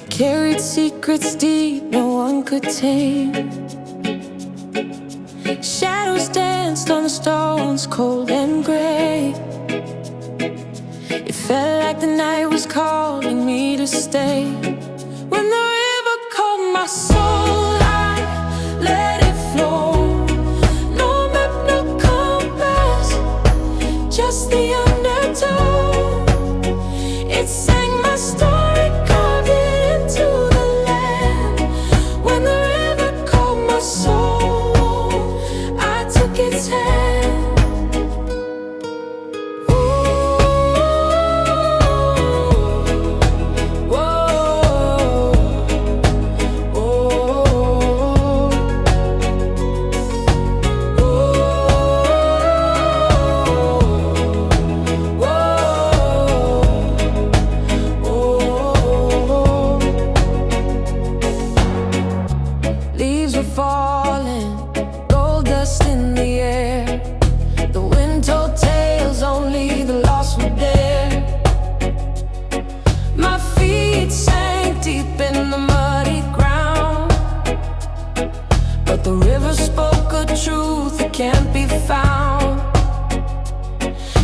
Carried secrets deep no one could tame. Shadows danced on the stones, cold and gray. It felt like the night was calling me to stay. When the river called my soul, I let it flow. No map, no compass, just the undertow. It sang my story, carved it into the land. When the river called my soul, I took its hand. Falling, gold dust in the air. The wind told tales, only the lost were there. My feet sank deep in the muddy ground, but the river spoke a truth that can't be found.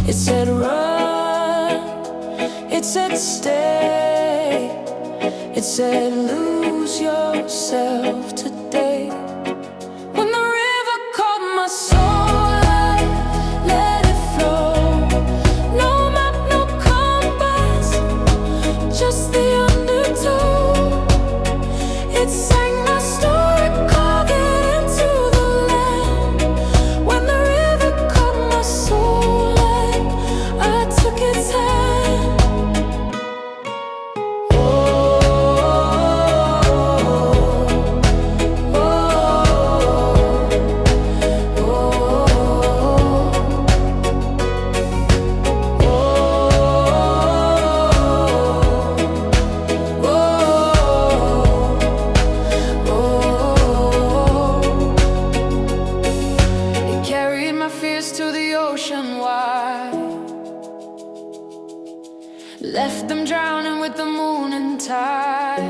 It said run, it said stay, it said lose yourself today. When the river called my soul, I let it flow. No map, no compass, just the undertow. It sang my story, carved it into the land. When the river called my soul, I took its hand. To the ocean wide, left them drowning with the moon and tide.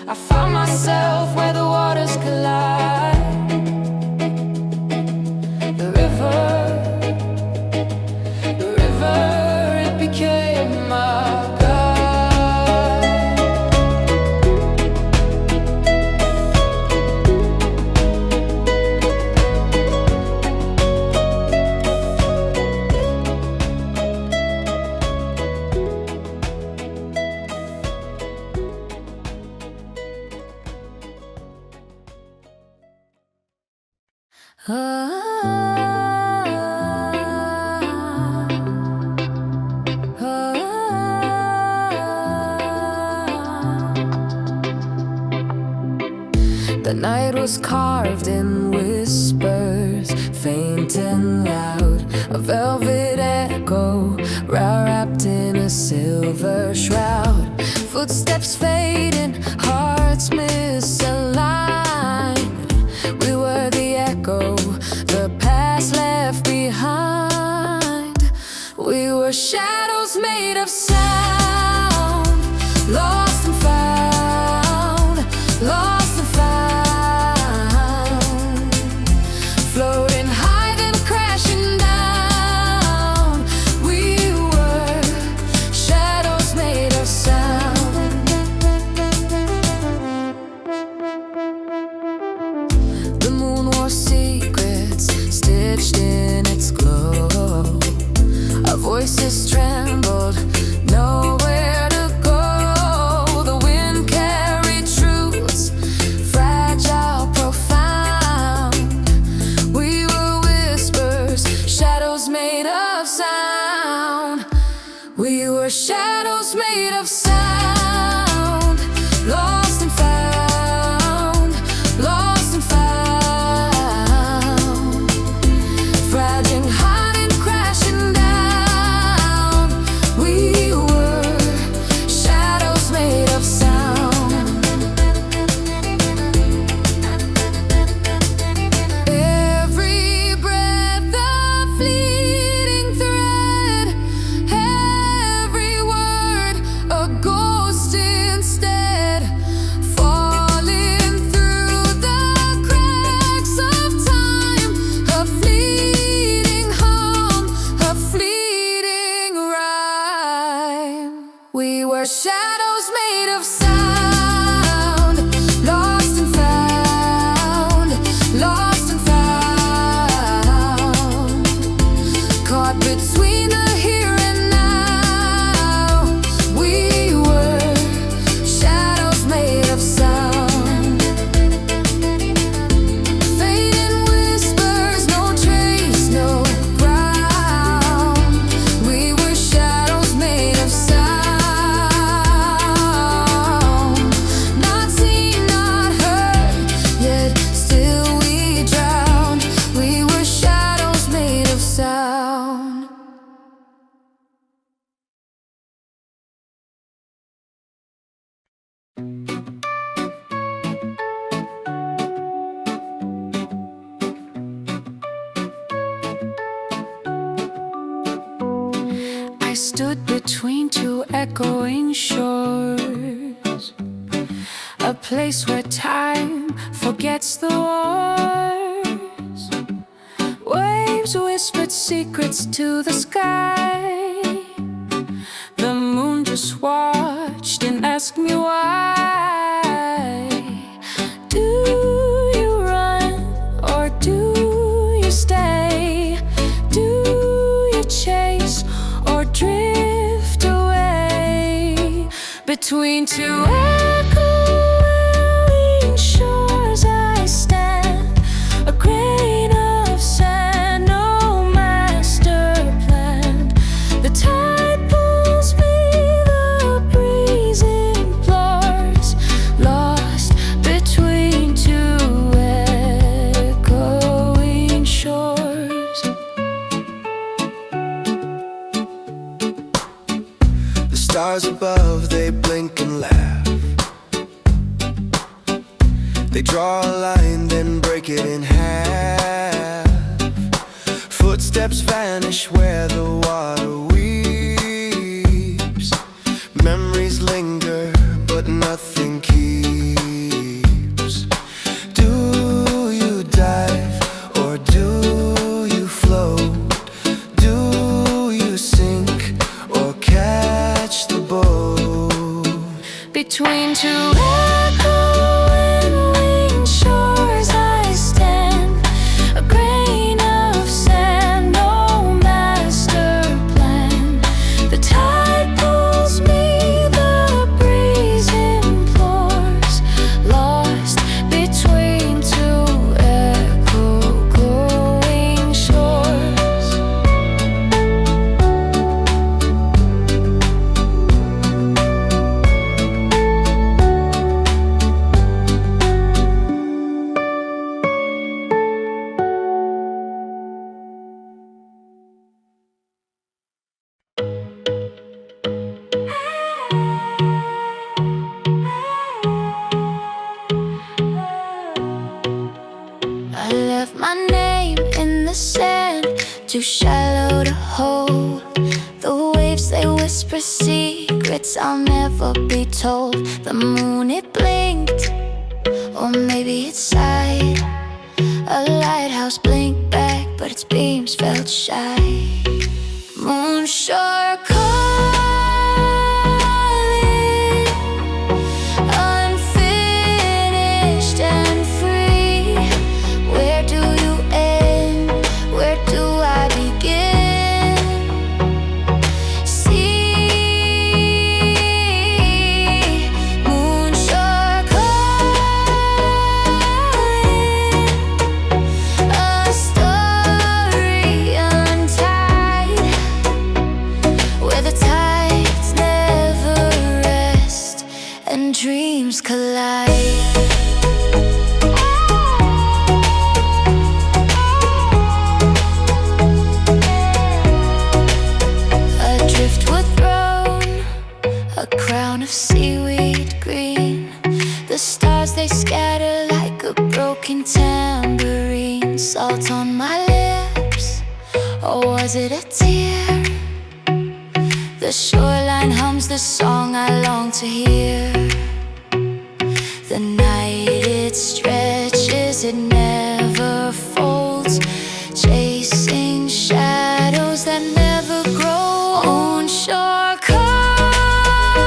I found myself where the waters collide. The river, it became my The night was carved in whispers, faint and loud, a velvet echo wrapped in a silver shroud. Footsteps fading, hearts misaligned. We were the echo, the past left behind. We were shadows made of sound, lost and found, lost and found, floating high then crashing down. We were shadows made of sound. The moon wore secrets stitched in its glow. Our voices trembled, nowhere to go. The wind carried truths, fragile, profound. We were whispers, shadows made of sound. We were shadows made of sound, lost and found, lost and found, fragile, hot and crashing down. We were shadows made of sound. Every breath a fleeting thread, every We were shadows made of sound, lost and found, lost and found, caught between the here and now. We were shadows made of sound, fading whispers, no trace, no ground. We were shadows made of sound. I stood between two echoing shores, a place where time forgets the wars. Waves whispered secrets to the sky. The moon just watched and asked me why. Do you run or do you stay? Do you chase or drift away? Between two echoing shores I stand, a grain of sand, no master plan. The tide pulls me, the breeze implores, lost between two echoing shores. The stars above, they blink and laugh. They draw a line, then break it in half. Footsteps vanish where the water weeps. Memories linger, but nothing keeps. Do you dive or do you float? Do you sink or catch the boat? Between two echoing winged shores I stand, a grain of sand, no master plan. The tide pulls me, the breeze implores, lost between two echoing shores. I left my name in the sand, too shallow to hold. The waves, they whisper secrets I'll never be told. The moon, it blinked, or maybe it sighed. A lighthouse blinked back, but its beams felt shy. Moon sure calling, unfinished and free. Where do you end? Where do I begin? See, moon sure calling, a story untied, where the tides never rest and dreams collide. Adrift with thrown, a crown of seaweed green. The stars, they scatter like a broken tambourine. Salt on my lips, or was it a tear? The shoreline hums the song I long to hear. The night, it stretches, it never folds, chasing shadows that never grow. On shore calling,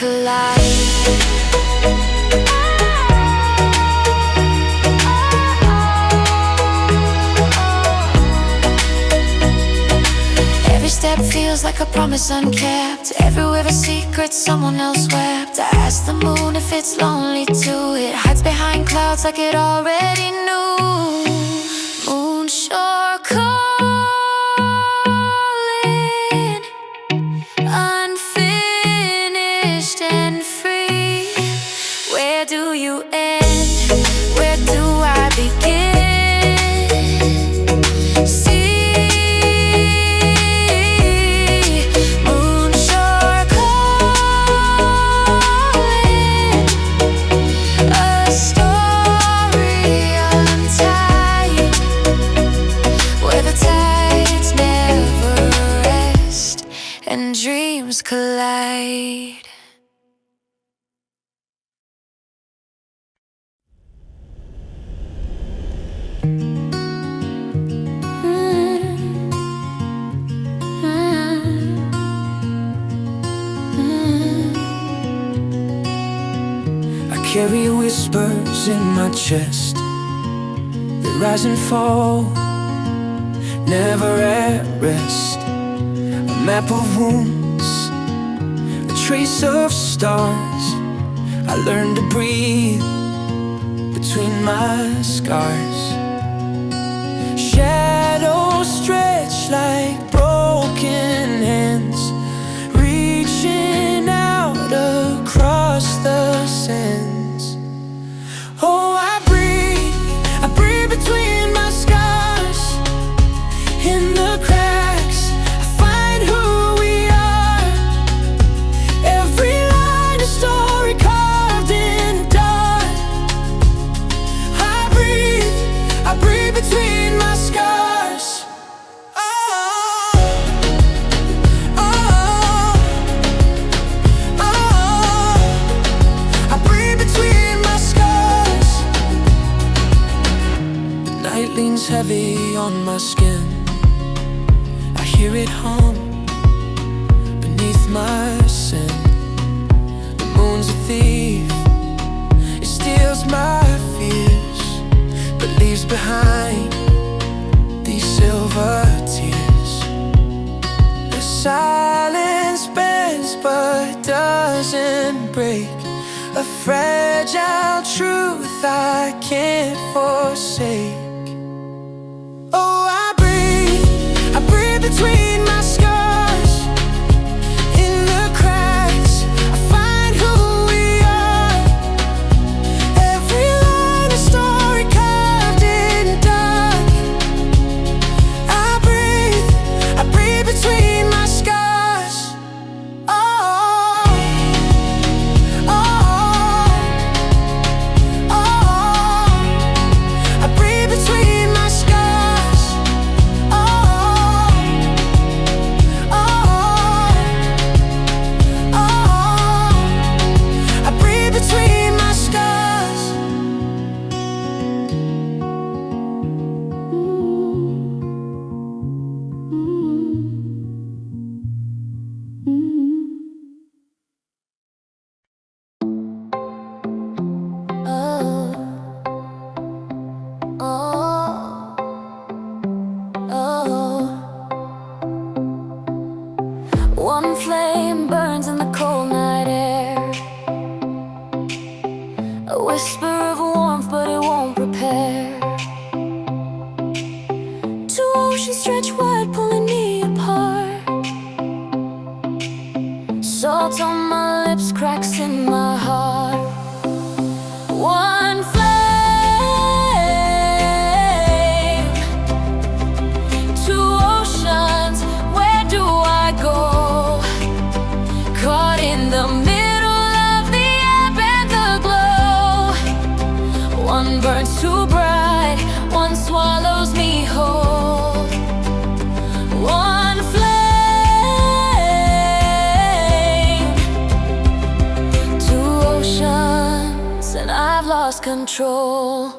collide. Every step feels like a promise unkept. Everywhere a secret someone else wept. I ask the moon if it's lonely too. It hides behind clouds like it already knew. Moonshore calling, unfinished and free. Where do you end? Where do I begin? And dreams collide. I carry whispers in my chest that rise and fall, never at rest. A map of wounds, a trace of stars. I learned to breathe between my scars. Shadows stretch like broken hands, reaching out across the sands. Oh, I breathe between my scars. In the cracks I find who we are. Every line a story carved in dark. I breathe between my scars. Oh, oh, oh, I breathe between my scars. The night leans heavy on my skin. I hear it hum beneath my sin. The moon's a thief, it steals my fears, but leaves behind these silver tears. The silence bends but doesn't break, a fragile truth I can't forsake. Oh, I breathe between my scars. In the cracks I find who we are. Every line a story carved in dark. I breathe between my scars. Oh, oh, oh, I breathe between my scars. Oh, oh, oh, I breathe between my scars. One flame burns in the cold night air, a whisper of warmth but it won't prepare. Two oceans stretch wide pulling me apart. Salt on my lips, cracks in my heart. One flame, two oceans, where do I go? Caught in the middle of the ebb and the glow. One burns too bright, one swallows me whole. One flame, two oceans, and I've lost control.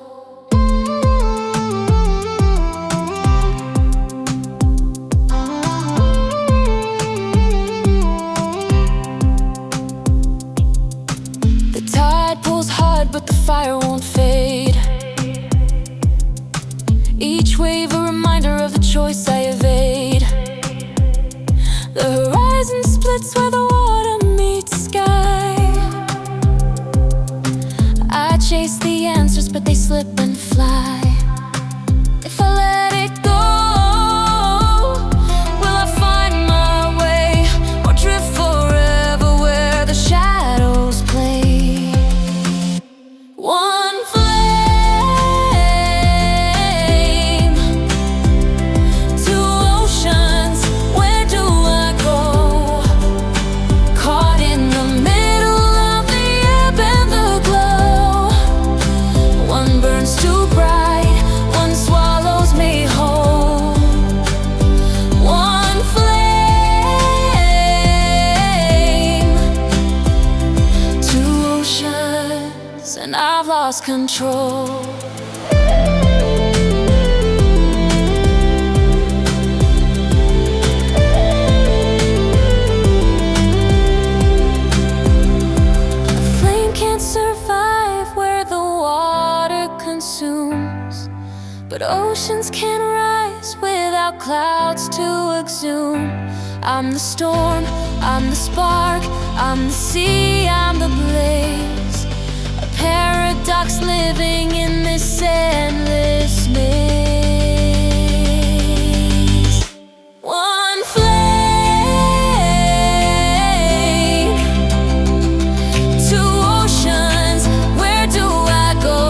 lost control. But oceans can rise without clouds to exhume. I'm the storm, I'm the spark, I'm the sea, I'm the blaze. A paradox living in this endless maze. One flame, two oceans, where do I go?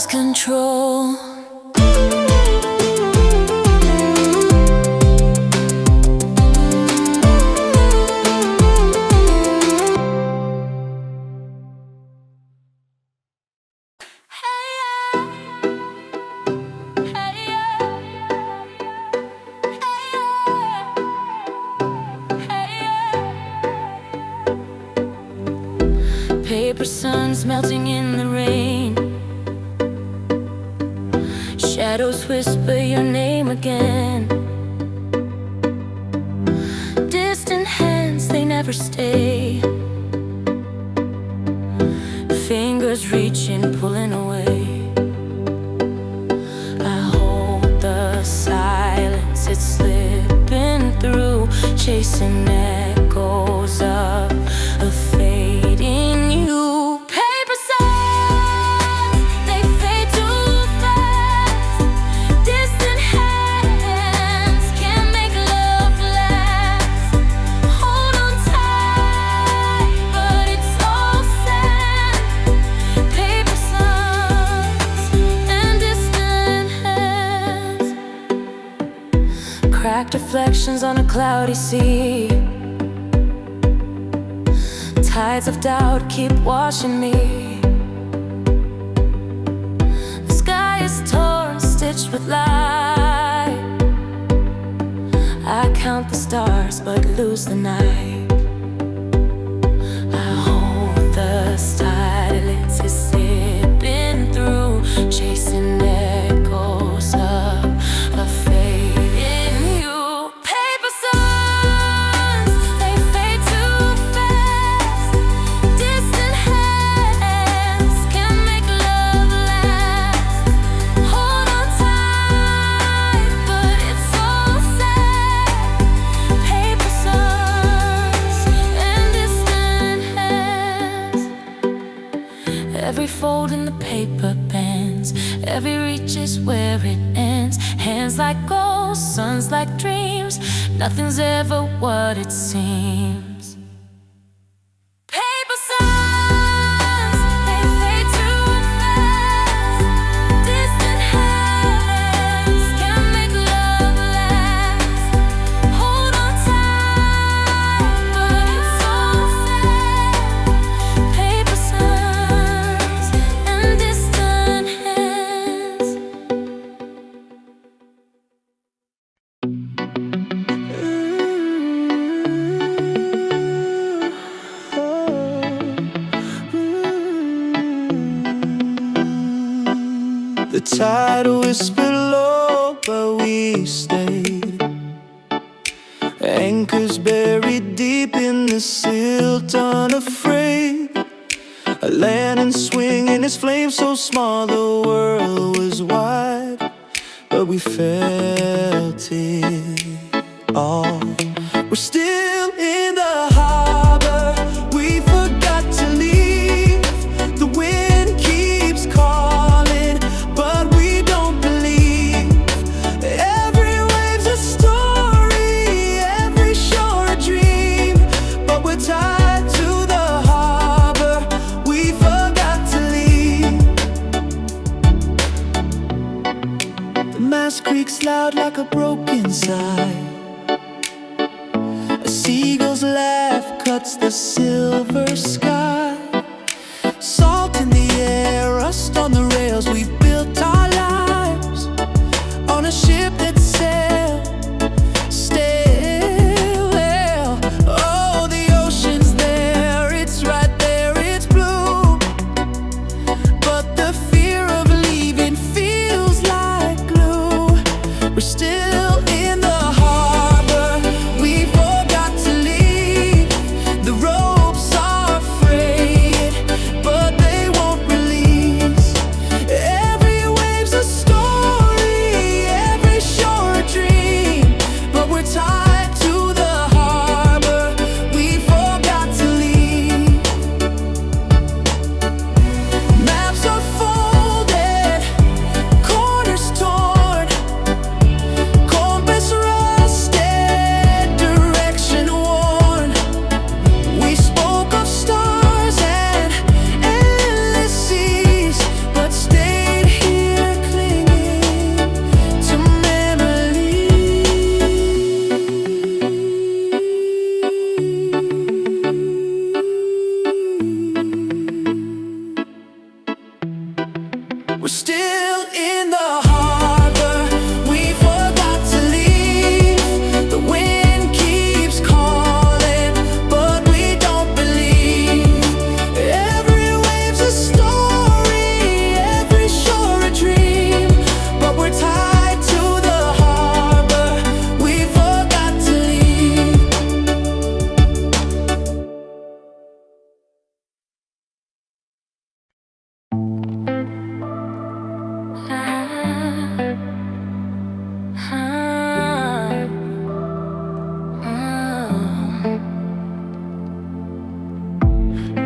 Control. Paper suns melting in the rain. Shadows whisper your name again. Distant hands, they never stay. Fingers reaching, pulling away. I hold the silence, it's slipping through, chasing echoes of a fading you. Cracked reflections on a cloudy sea. Tides of doubt keep washing me. The sky is torn, stitched with light. I count the stars but lose the night. I hold the silence, it's slipping through, chasing echoes of a fade. Every fold in the paper bends, every reach is where it ends. Hands like gold, suns like dreams, nothing's ever what it seems. Paper suns, they fade too fast. Distant hands can make love last. Hold on tight, but it's so sad. Paper suns and distant hands. The tide whispered low, but we stayed. Anchors buried deep in the silt, unafraid. A lantern swinging its flame so small the world was wide. But we felt it all. We're still in the harbor, we forgot to leave. The wind keeps calling, but we don't believe. Every wave's a story, every shore a dream. But we're tied to the harbor, we forgot to leave. The mast creaks loud like a broken sigh. Seagulls laugh cuts the silver sky. Salt in the air, rust on the rails. We built our lives on a ship that sailed still. Oh, the ocean's there, it's right there, it's blue. But the fear of leaving feels like glue. We're still in the harbor, we forgot to leave. The ropes are frayed, but they won't release. Every wave's a story, every shore a dream. But we're tied to the harbor, we forgot to leave. Maps are folded, corners torn, compass rusted, direction worn. We spoke of stars and endless seas, but stayed here clinging to memories. We're still in the harbor, we forgot to leave. The wind keeps calling, but we don't believe. Every wave's a story, every shore a dream. But we're tied to the harbor, we forgot to leave.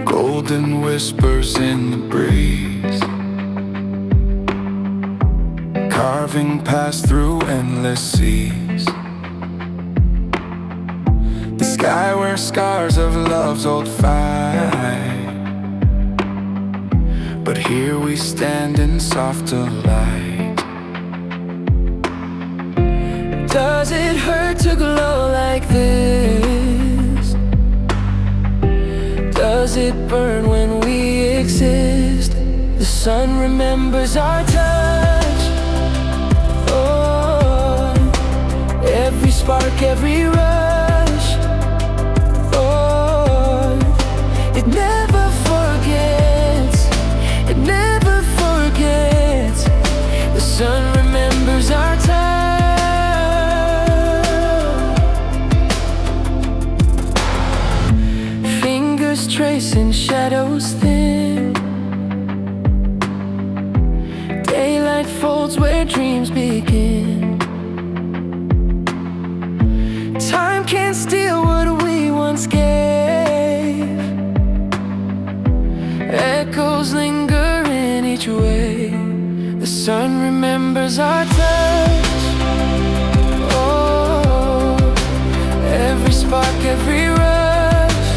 Golden whispers in the breeze, carving paths through endless seas. The sky wears scars of love's old fight, but here we stand in softer light. Does it hurt to glow like this? Does it burn when we exist? The sun remembers our touch. Oh, every spark, every rush. Oh, it never forgets. It never forgets. The sun remembers our touch. Fingers tracing shadows thin. Daylight folds where dreams begin. Time can't steal what we once gave. Echoes linger in each wave. The sun remembers our touch. Oh, every spark, every rush.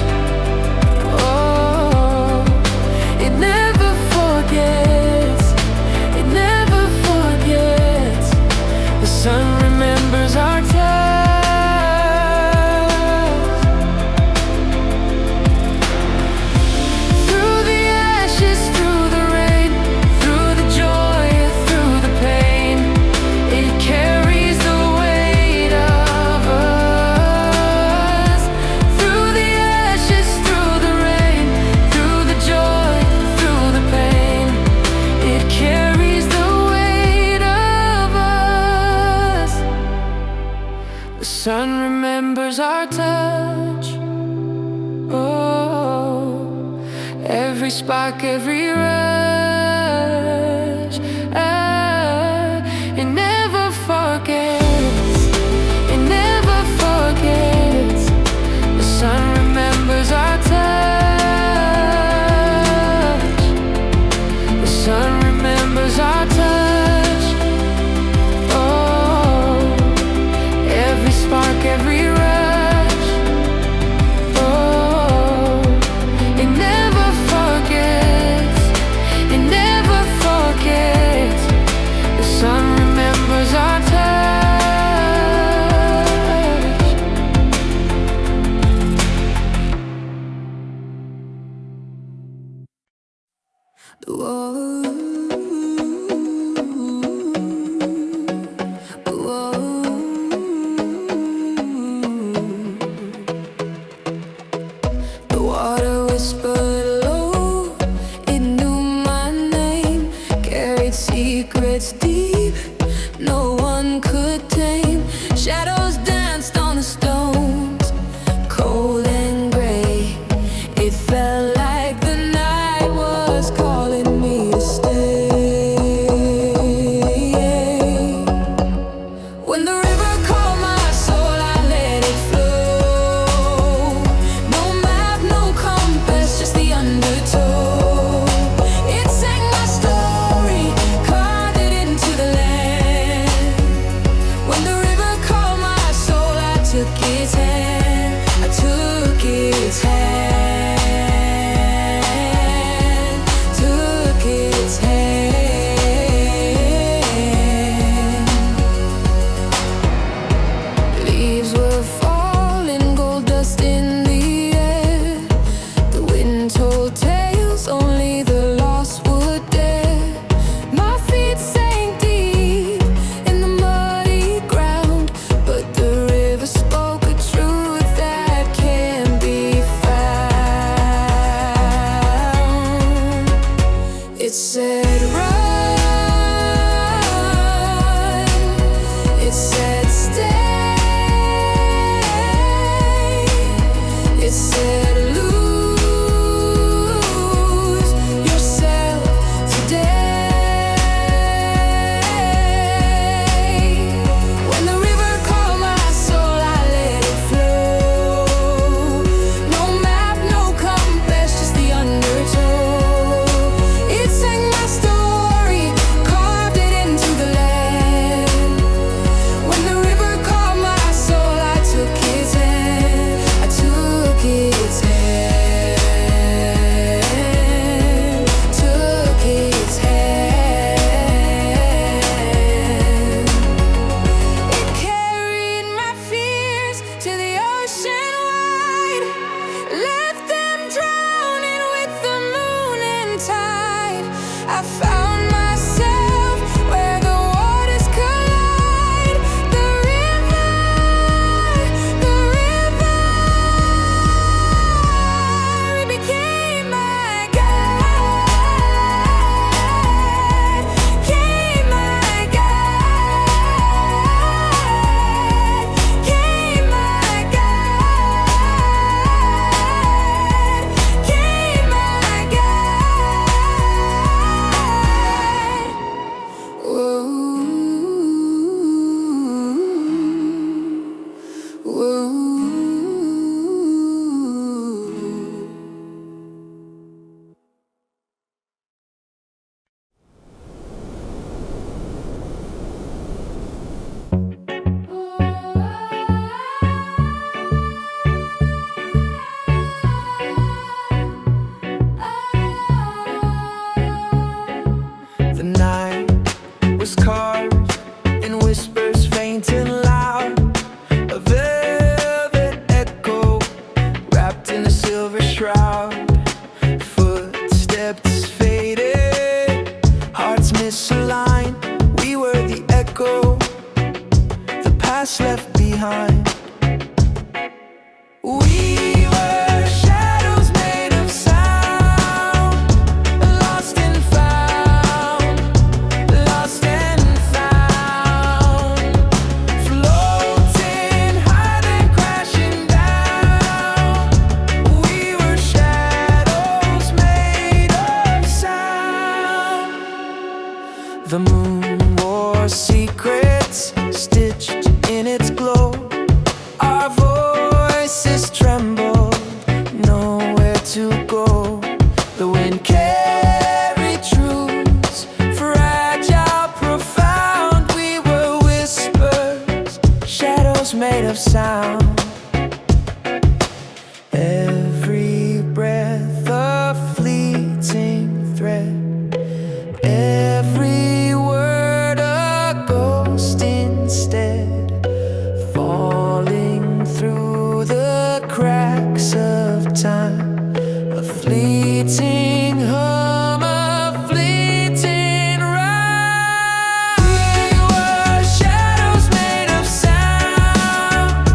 Oh, it never forgets. It never forgets. The sun remembers our touch. Through the ashes, through the rain, through the joy, through the pain, it carries the weight of us. Through the ashes, through the rain, through the joy, through the pain, it carries the weight of us. The sun remembers our touch. Oh, every spark, every rush. It never forgets. It never forgets. The sun remembers our touch. The sun remembers our touch. Oh, every spark, every rush. Oh, it never forgets. secrets deep, no one could tame. Shadows danced on the stones, cold and gray. It felt like the night was calling me to stay. When the river called my soul, I let it flow. No map, no compass, just the undertow. It sang my story, carved it into the land. When the river called my soul, I took its hand, I took its hand, took its hand. Leaves were falling, gold dust in the air. The wind told tales only the lost would dare. My feet sank deep in the muddy ground, but the river spoke a truth that can't be found. It said run, it said stay, it said lose yourself today. When the river called my soul, I let it flow. No map, no compass, just the undertow. It sang my story, carved it into the land. When the river called my soul, I took its hand, I took its hand, took its hand. It carried my fears to the ocean wide, left them drowning with the moon and tide. I found myself where the waters collide. The river, it became my guide, came my guide, came my guide, came my guide. Whoa, whoa. The night was carved in whispers faint and loud, a velvet echo wrapped in a silver shroud. Footsteps faded, hearts misaligned. We were the echo the past left behind. We were shadows made of sound, lost and found, lost and found, floating higher than crashing down. We were shadows made of sound. The moon wore secrets stitched in its glow. Our voices trembled, nowhere to go. The wind carried truths, fragile, profound. We were whispers, shadows made of sound. Every breath a fleeting thread, every word a ghost instead, falling through the cracks of time. A fleeting hum, a fleeting ride. We were shadows made of sound,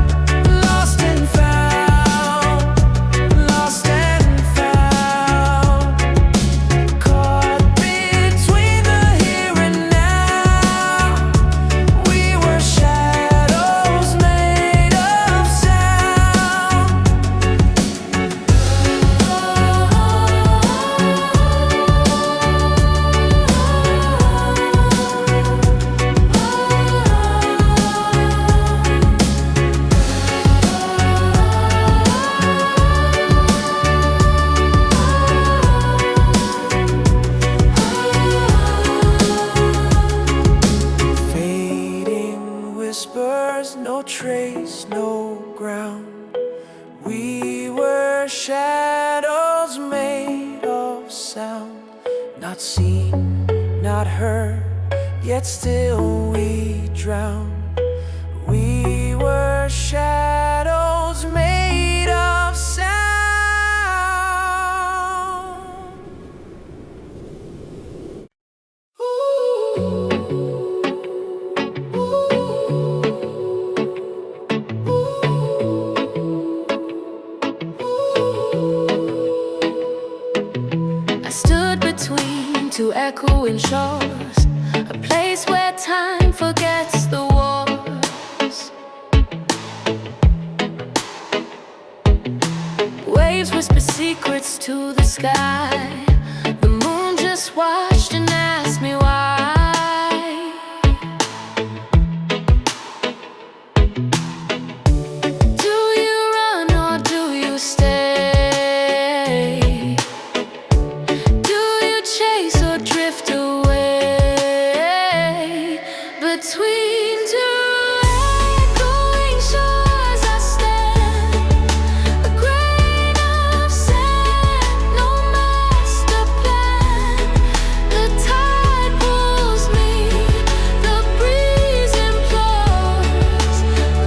trace, no ground. We were shadows made of sound, not seen, not heard, yet still we drown. We were shadows made of sound. I stood between two echoing shores, a place where time forgets the wars. Waves whisper secrets to the sky. The moon just watched and asked me why. Do you run or do you stay? Do you chase or drift away? Between two echoing shores I stand, a grain of sand, no master plan. The tide pulls me, the breeze implores,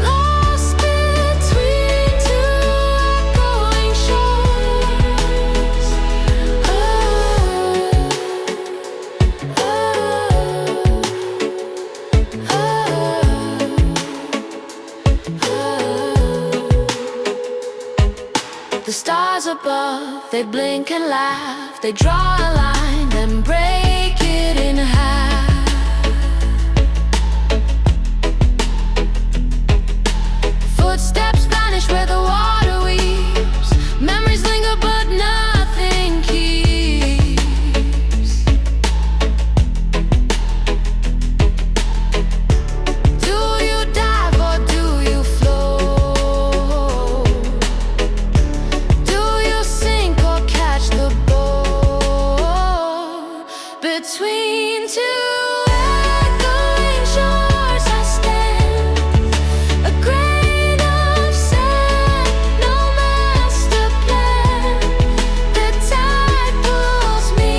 lost between two echoing shores. The stars above, they blink and laugh. They draw a line, then break it in half. Footsteps vanish where the water weeps. Memories linger but nothing keeps. Do you dive or do you float? Do you sink or catch the boat? Between two echoing shores I stand, a grain of sand, no master plan. The tide pulls me,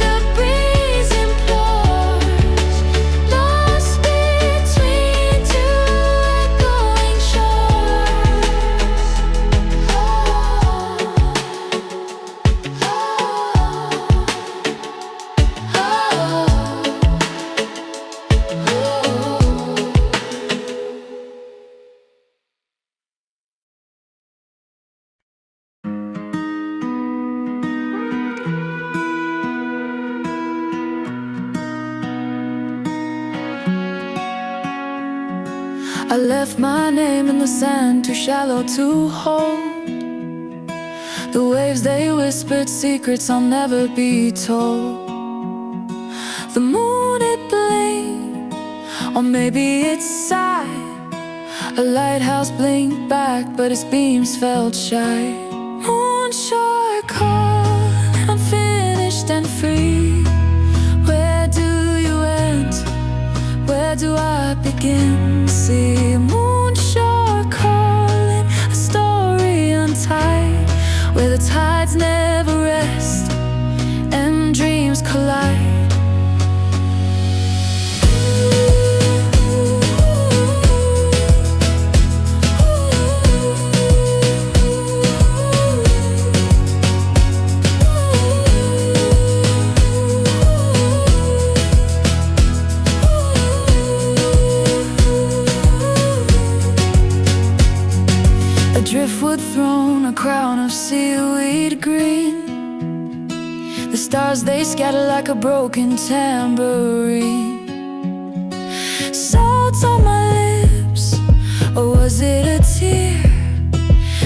the breeze implores, lost between two echoing shores. I left my name in the sand, too shallow to hold. The waves, they whispered secrets I'll never be told. The moon, it blinked, or maybe it sighed. A lighthouse blinked back, but its beams felt shy. Moonshore call, unfinished and free. Where do you end? Where do I begin? See, moonshore calling, a story untied, where the tides never rest and dreams collide. A driftwood throne, a crown of seaweed green. The stars, they scatter like a broken tambourine. Salt on my lips, or was it a tear?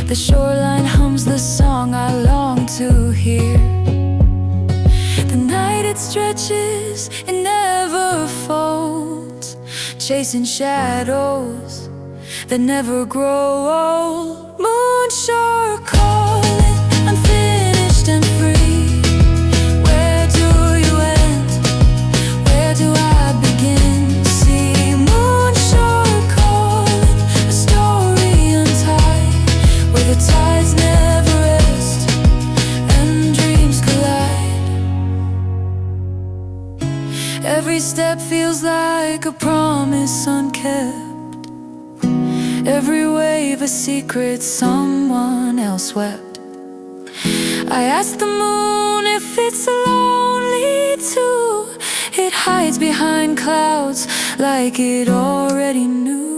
The shoreline hums the song I long to hear. The night, it stretches, it never folds, chasing shadows that never grow old. Moonshore calling, unfinished and free. Where do you end? Where do I begin? See, moonshore calling, step feels like a promise unkept. Every wave a secret someone else wept. I ask the moon if it's lonely too. It hides behind clouds like it already knew.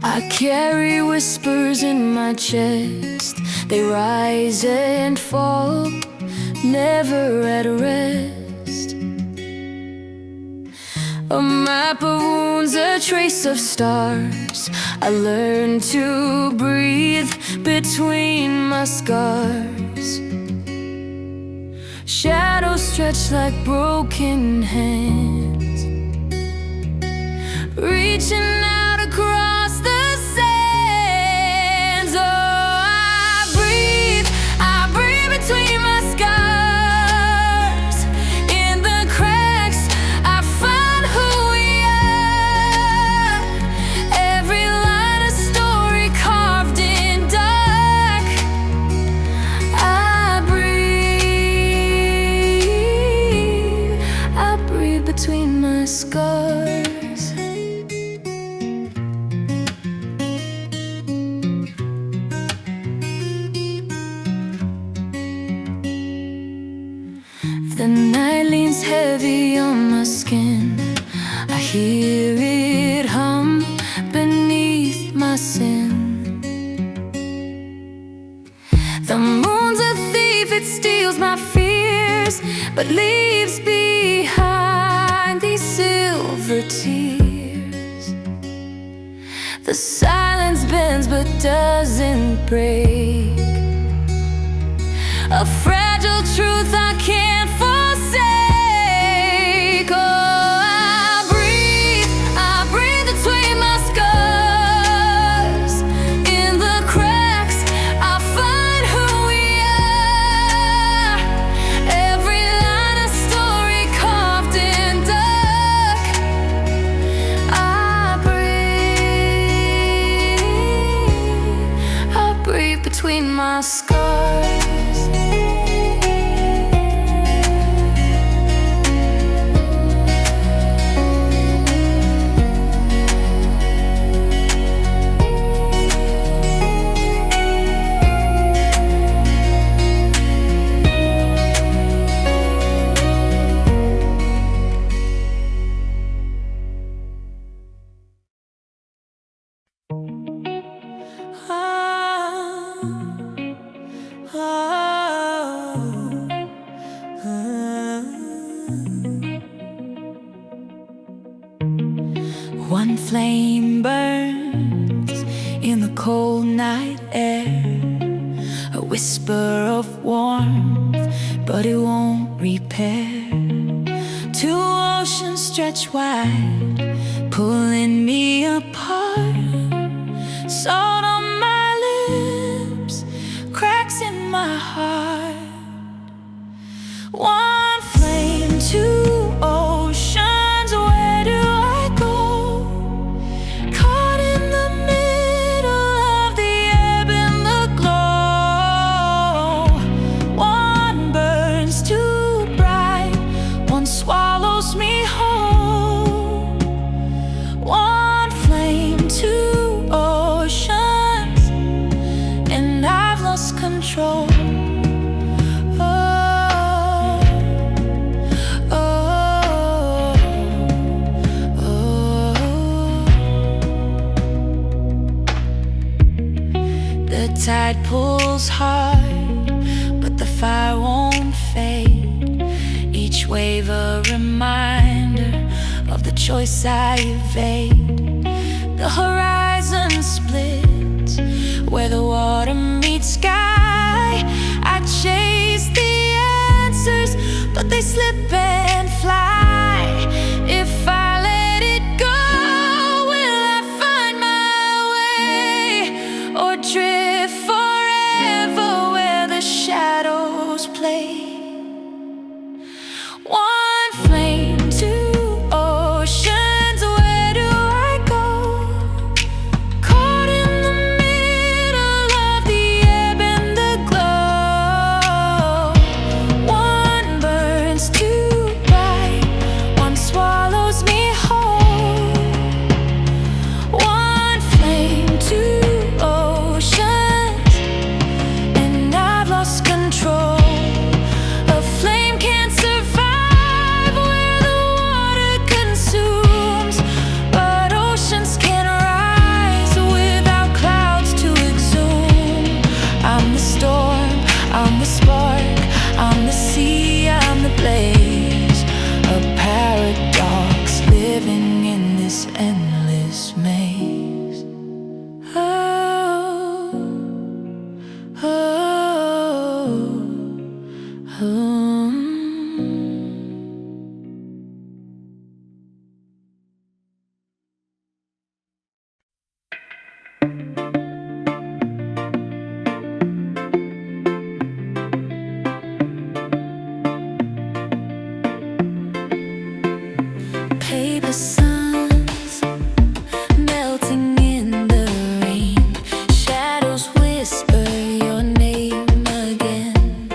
I carry whispers in my chest. They rise and fall, never at rest. A map of wounds, a trace of stars. I learned to breathe between my scars. Shadows stretch like broken hands, reaching out across the sands. Oh, I breathe between my scars. In the cracks, I find who we are. Every line a story carved in dark. I breathe between my scars. The night leans heavy on my skin. I hear it hum beneath my sin. The moon's a thief, it steals my fears, but leaves behind these silver tears. The silence bends but doesn't break, a fragile truth I can't forsake. Oh, I breathe between my scars. In the cracks, I find who we are. Every line a story carved in dark. I breathe between my scars. One flame burns in the cold night air, a whisper of warmth, but it won't repair. Two oceans stretch wide, pulling me apart. Salt on my lips, cracks in my heart. One flame, two oceans, where do I go? Caught in the middle of the ebb and the glow. One burns too bright, one swallows me whole. One flame, two oceans, and I've lost control. The tide pulls hard, but the fire won't fade. Each wave a reminder of the choice I evade. The horizon splits where the water meets sky. I chase shadows play. One flame, two oceans, where do I go? Caught in the middle of the ebb and the glow. One burns too bright, one swallows me whole. One flame, two oceans, and I've lost control. A flame can't survive where the water consumes, but oceans can rise without clouds to exhume. I'm the storm, I'm the spark, I'm the sea, I'm the blaze. A paradox living in this endless maze. Oh, oh, oh. Paper suns melting in the rain. Shadows whisper your name again.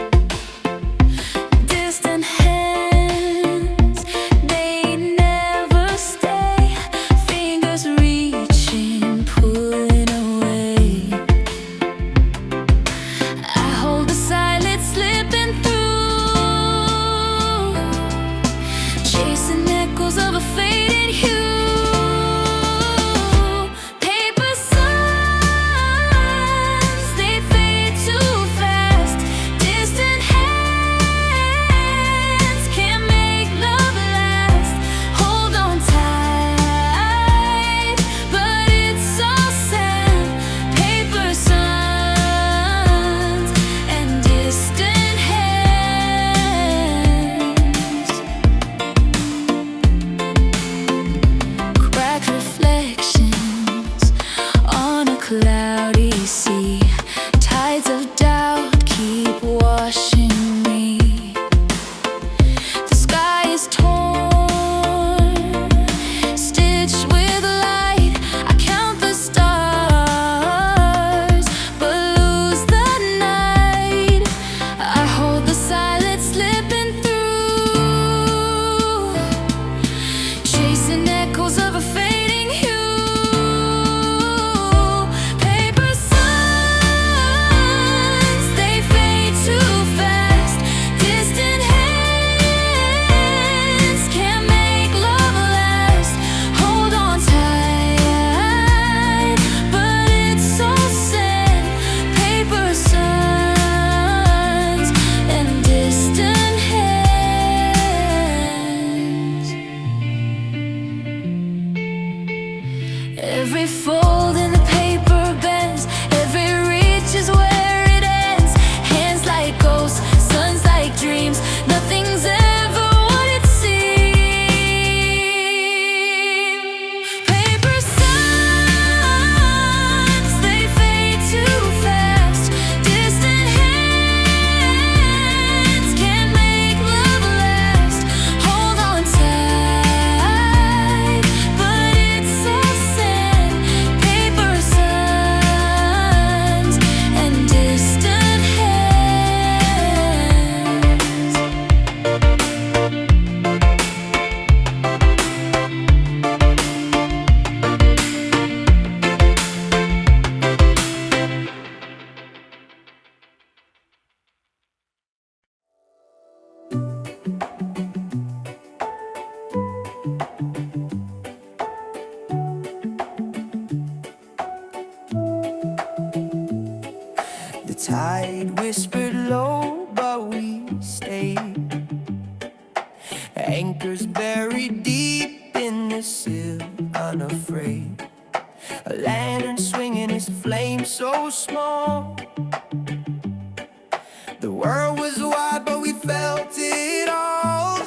Distant hands, they never stay. Fingers reaching, pulling away. I hold the silence slipping through, chasing echoes of a fading hue. Paper suns, they fade too fast. Distant hands can't make love last. Hold on tight, but it's so sad. Paper suns and distant hands. Cracked reflections on a cloudy sea. Tides of doubt keep washing me. The sky is torn, stitched with light. I count the stars, but lose the night. I hold the silence slipping through, chasing echoes of a fading hue. Paper suns, they fade too fast. Distant hands can't make love last. Hold on tight, but it's so sad. Paper suns and distant hands. Every fold in the paper bends, every reach is where it ends. Hands like ghosts, suns like dreams. Nothing's ever what it seems. Paper suns, they fade too fast. Distant hands can't make love last. Hold on tight, but it's so sad. Paper suns and distant hands. The tide whispered low, but we stayed. Anchors buried deep in the sill, unafraid. A lantern swinging its flame so small. The world was wide, but we felt it all.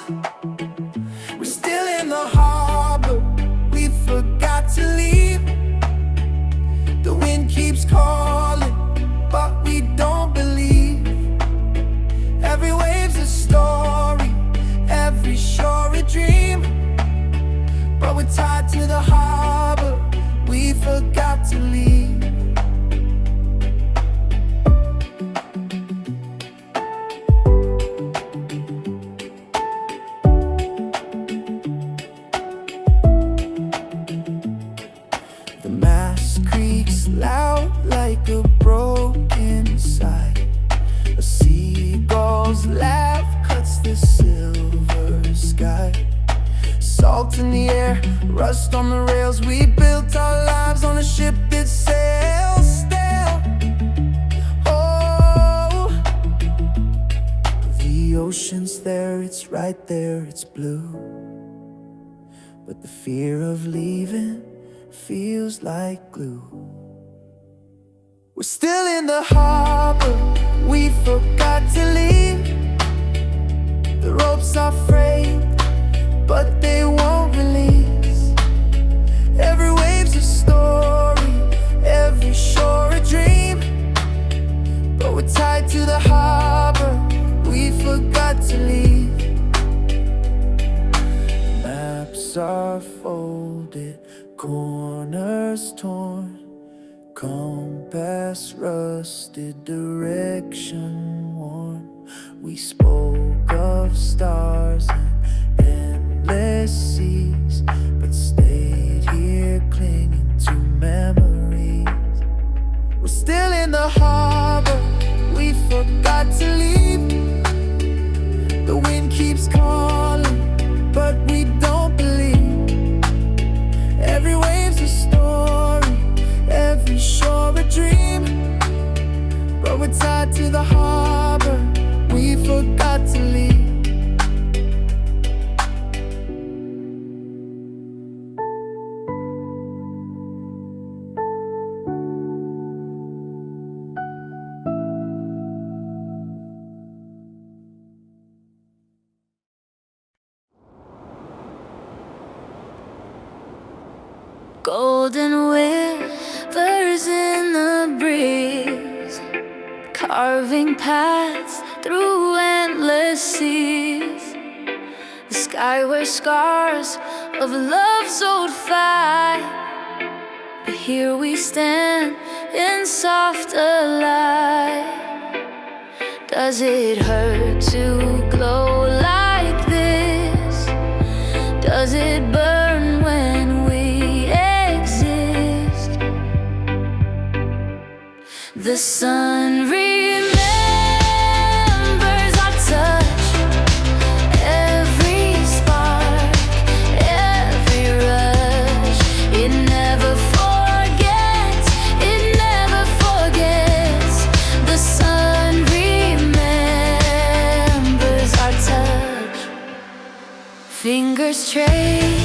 We're still in the harbor, we forgot to leave. The wind keeps calling, but we don't believe. but we're tied to the harbor we forgot to leave. The mast creaks loud like a broken sigh. A seagull's laugh cuts the silver sky. Salt in the air, rust on the rails. We built our lives on a ship that sails stale. Oh, the ocean's there, it's right there, it's blue. But the fear of leaving feels like glue. We're still in the harbor, we forgot to leave. The ropes are frayed, but they won't release. Every wave's a story, every shore a dream. But we're tied to the harbor, we forgot to leave. Maps are folded, corners torn, compass rusted, direction worn. We spoke of stars and endless seas, but stayed here clinging to memories. We're still in the harbor, we forgot to leave. The wind keeps calling, but we don't believe. Every wave's a story, every shore a dream. But we're tied to the harbor, we forgot to leave. Golden whispers in the breeze, carving paths through endless seas. The sky wears scars of love's old fight, but here we stand in softer light. Does it hurt to glow like this? Does it burn when we exist? The sun remembers our touch, every spark, every rush. It never forgets, it never forgets. The sun remembers our touch. Fingers trace